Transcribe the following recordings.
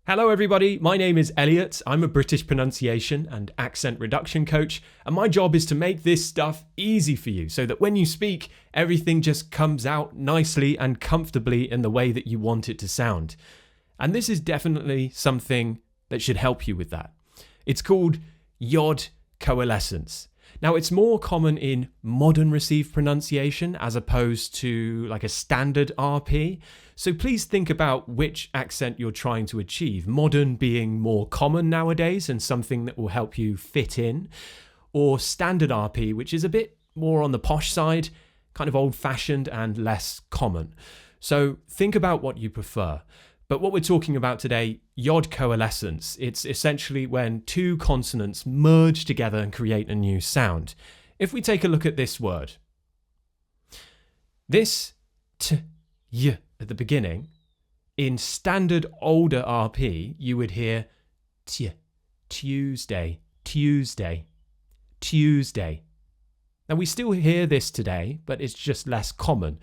Hello everybody, my name is Elliot. I'm a British pronunciation and accent reduction coach, and my job is to make this stuff easy for you so that when you speak, everything just comes out nicely and comfortably in the way that you want it to sound. And this is definitely something that should help you with that. It's called Yod Coalescence. Now, it's more common in modern received pronunciation as opposed to like a standard RP. So please think about which accent you're trying to achieve. Modern being more common nowadays and something that will help you fit in, or standard RP, which is a bit more on the posh side, kind of old-fashioned and less common. So think about what you prefer. But what we're talking about today, Yod Coalescence, it's essentially when two consonants merge together and create a new sound. If we take a look at this word, this t, y at the beginning, in standard older RP, you would hear t, Tuesday, Tuesday, Tuesday. Now we still hear this today, but it's just less common.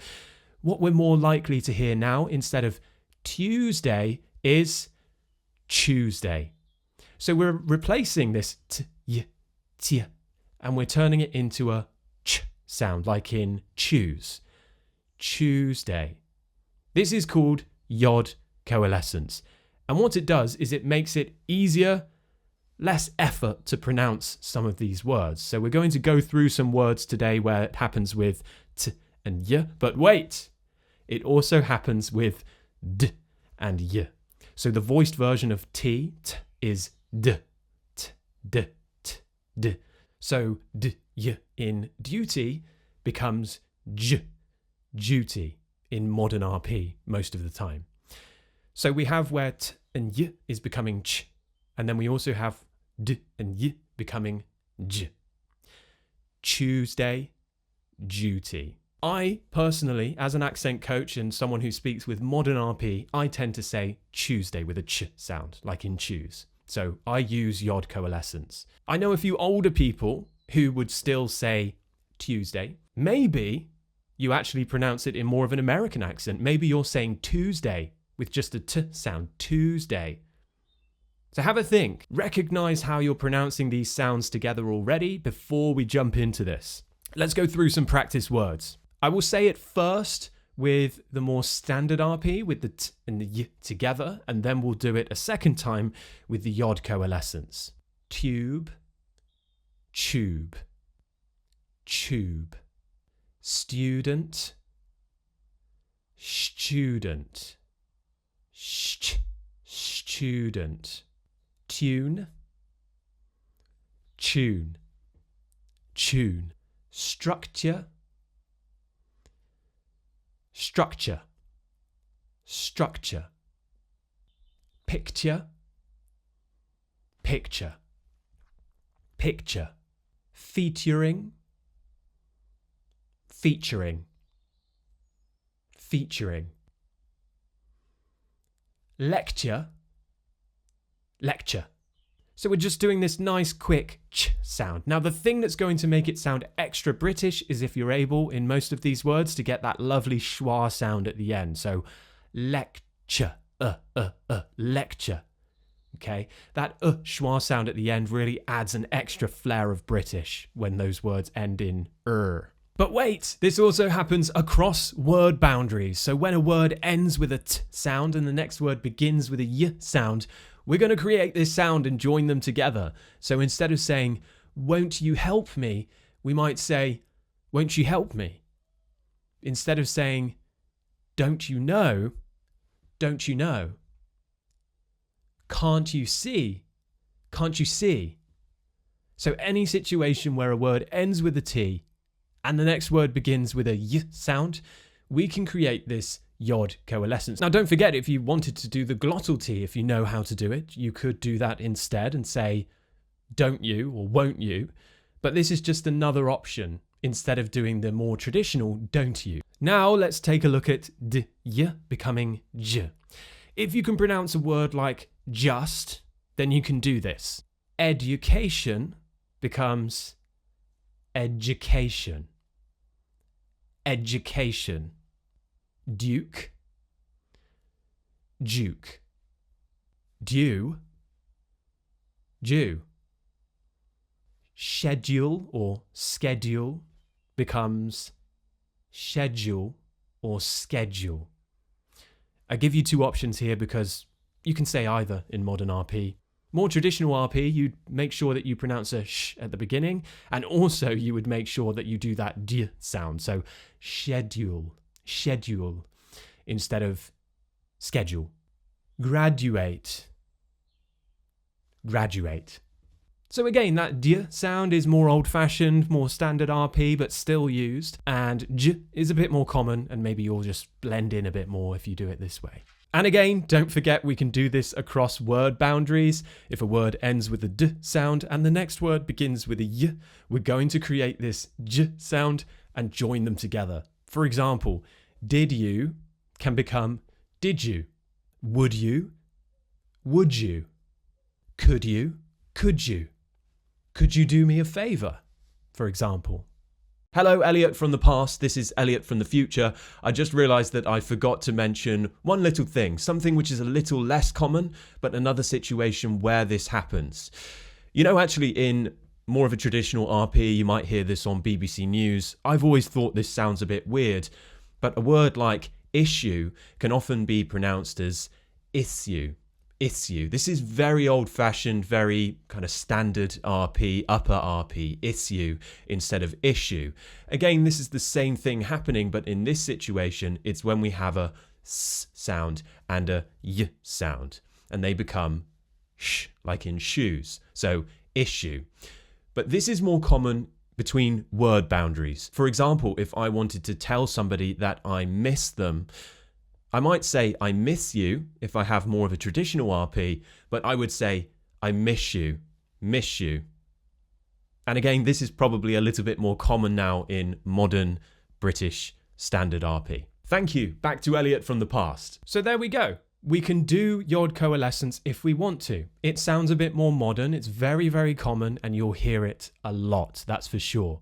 What we're more likely to hear now, instead of Tuesday, is Chewsday. So we're replacing this t, y, t, and we're turning it into a ch sound, like in choose. Chewsday. This is called Yod Coalescence. And what it does is it makes it easier, less effort to pronounce some of these words. So we're going to go through some words today where it happens with t and y, but wait, it also happens with d and y. So the voiced version of t is d, t, d, t, d. So d, y in duty becomes j, duty in modern RP most of the time. So we have where t and y is becoming ch, and then we also have d and y becoming j. Tuesday, duty. I personally, as an accent coach and someone who speaks with modern RP, I tend to say Tuesday with a ch sound, like in choose. So I use Yod Coalescence. I know a few older people who would still say Tuesday. Maybe you actually pronounce it in more of an American accent. Maybe you're saying Tuesday with just a t sound, Tuesday. So have a think. Recognize how you're pronouncing these sounds together already before we jump into this. Let's go through some practice words. I will say it first with the more standard RP, with the t and the y together, and then we'll do it a second time with the Yod Coalescence. Tube, tube, tube. Student, student, student. Tune, tune, tune. Structure, structure, structure. Picture, picture, picture. Featuring, featuring, featuring. Lecture, lecture. So we're just doing this nice quick ch sound. Now the thing that's going to make it sound extra British is if you're able in most of these words to get that lovely schwa sound at the end. So lecture, lecture. Okay, that schwa sound at the end really adds an extra flair of British when those words end in But wait, this also happens across word boundaries. So when a word ends with a t sound and the next word begins with a y sound, we're going to create this sound and join them together. So instead of saying, won't you help me? We might say, won't you help me? Instead of saying, don't you know? Don't you know? Can't you see? Can't you see? So any situation where a word ends with a T and the next word begins with a y sound, we can create this Yod Coalescence. Now don't forget, if you wanted to do the glottal T, if you know how to do it, you could do that instead and say, don't you or won't you? But this is just another option instead of doing the more traditional don't you. Now let's take a look at d, y becoming j. If you can pronounce a word like just, then you can do this. Education becomes education. Education. Duke, duke, due, due. Schedule or schedule becomes schedule or schedule. I give you two options here because you can say either in modern RP. More traditional RP, you'd make sure that you pronounce a sh at the beginning, and also you would make sure that you do that d sound. So schedule, schedule, instead of schedule. Graduate, graduate. So again, that d sound is more old-fashioned, more standard RP, but still used. And j is a bit more common, and maybe you'll just blend in a bit more if you do it this way. And again, don't forget we can do this across word boundaries. If a word ends with a d sound and the next word begins with a y, we're going to create this j sound and join them together. For example, did you can become did you. Would you? Would you? Could you? Could you? Could you do me a favour? For example. Hello, Elliot from the past. This is Elliot from the future. I just realised that I forgot to mention one little thing, something which is a little less common, but another situation where this happens. You know, actually, in more of a traditional RP, you might hear this on BBC News. I've always thought this sounds a bit weird, but a word like issue can often be pronounced as issue. Issue. This is very old-fashioned, very kind of standard RP, upper RP, issue instead of issue. Again, this is the same thing happening, but in this situation, it's when we have a s sound and a y sound, and they become sh, like in shoes. So issue. But this is more common between word boundaries. For example, if I wanted to tell somebody that I miss them, I might say, I miss you, if I have more of a traditional RP, but I would say, I miss you, miss you. And again, this is probably a little bit more common now in modern British standard RP. Thank you. Back to Elliot from the past. So there we go. We can do Yod Coalescence if we want to. It sounds a bit more modern. It's very, very common, and you'll hear it a lot, that's for sure.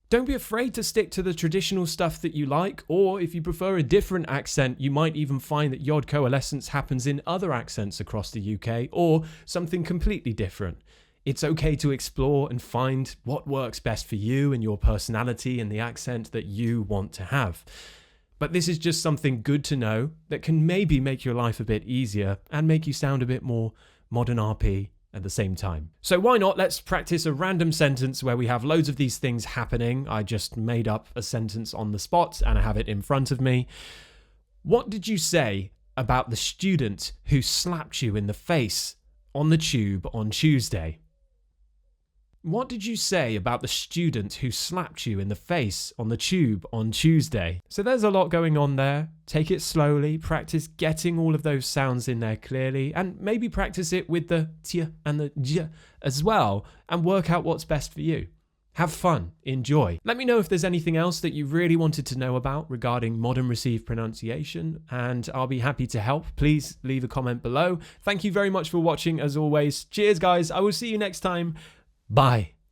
Don't be afraid to stick to the traditional stuff that you like, or if you prefer a different accent, you might even find that Yod Coalescence happens in other accents across the UK, or something completely different. It's okay to explore and find what works best for you and your personality and the accent that you want to have. But this is just something good to know that can maybe make your life a bit easier and make you sound a bit more modern RP at the same time. So why not, let's practice a random sentence where we have loads of these things happening. I just made up a sentence on the spot and I have it in front of me. What did you say about the student who slapped you in the face on the tube on Tuesday? What did you say about the student who slapped you in the face on the tube on Tuesday? So there's a lot going on there. Take it slowly, practice getting all of those sounds in there clearly, and maybe practice it with the t and the j as well, and work out what's best for you. Have fun, enjoy. Let me know if there's anything else that you really wanted to know about regarding modern received pronunciation, and I'll be happy to help. Please leave a comment below. Thank you very much for watching as always. Cheers guys, I will see you next time. Bye.